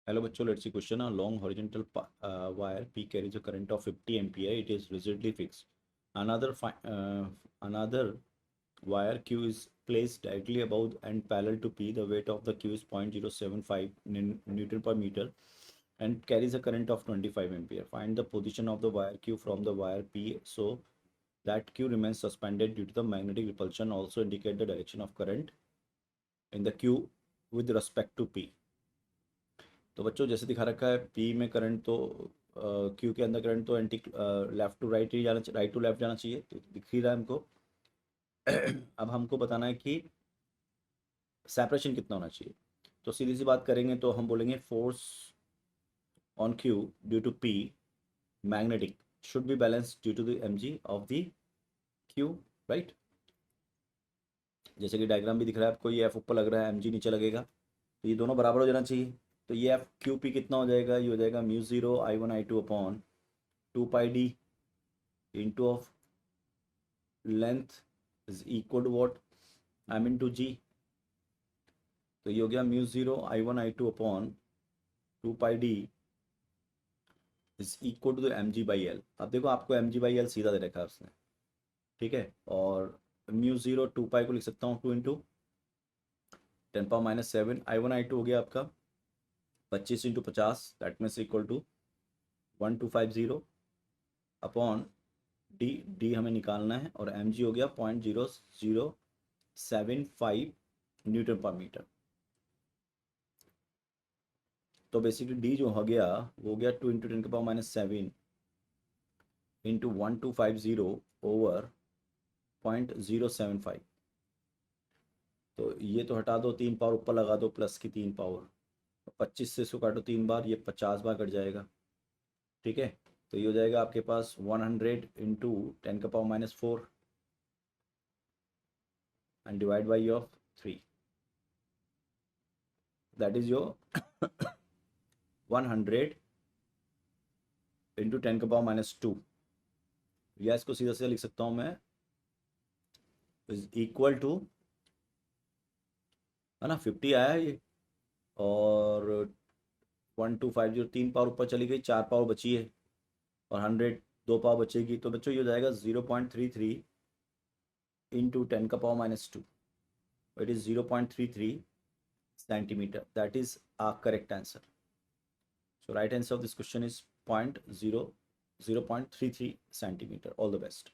Hello बच्चों, let's see question. A long horizontal wire P carries a current of 50 ampere. It is rigidly fixed. Another another wire Q is placed directly above and parallel to P. The weight of the Q is 0.075 Newton per meter and carries a current of 25 ampere. Find the position of the wire Q from the wire P so that Q remains suspended due to the magnetic repulsion. Also indicate the direction of current in the Q with respect to P. तो बच्चों जैसे दिखा रखा है P में current तो Q के अंदर करंट तो एंटी लेफ्ट टू राइट ही जाना, राइट टू लेफ्ट जाना चाहिए, तो दिख ही रहा है हमको। अब हमको बताना है कि सेपरेशन कितना होना चाहिए। तो सीधी सी बात करेंगे तो हम बोलेंगे force on q due to P magnetic should be balance due to the M g of the q, right. जैसे कि डायग्राम भी दिख रहा है आपको, ये एफ ऊपर लग रहा है, एम जी नीचे लगेगा, तो ये दोनों बराबर हो जाना चाहिए। तो ये एफ क्यू पी कितना हो जाएगा, ये हो जाएगा mu zero I one I two upon 2 pi D into of length is equal to what, M into G. तो ये हो गया mu zero I one I two upon 2 pi D is equal to the M G by L. अब देखो आपको M G by L सीधा दे रखा है उसने, ठीक है। और म्यू ज़ीरो 2 पाई को लिख सकता हूँ 2 × 10⁻⁷। आई वन आई टू हो गया आपका 25 × 50, that means equal to 1250 upon d, d हमें निकालना है, और एम जी हो गया 0.0075 न्यूटन पर मीटर। तो बेसिकली डी जो हो गया वो हो गया 2 × 10⁻⁷ इंटू 1250 ओवर 0.075। तो ये तो हटा दो, 3 पावर ऊपर लगा दो प्लस की 3 पावर, 25 से इसको काटो 3 बार, ये 50 बार कट जाएगा, ठीक है। तो ये हो जाएगा आपके पास 100 into 10⁻⁴ and divide by of 3, that is your 100 into 10⁻⁻2, या इसको सीधा सीधा लिख सकता हूँ मैं, इज इक्वल टू, है ना, 50 आया है ये, और 1250 3 पावर ऊपर चली गई, 4 पावर बची है, और 100 2 पावर बचेगी। तो बच्चों ये हो जाएगा 0.33 into 10⁻⁻2, it is 0.33 centimeter. That is our correct answer. So right answer of this question is 0.33 centimeter. All the best.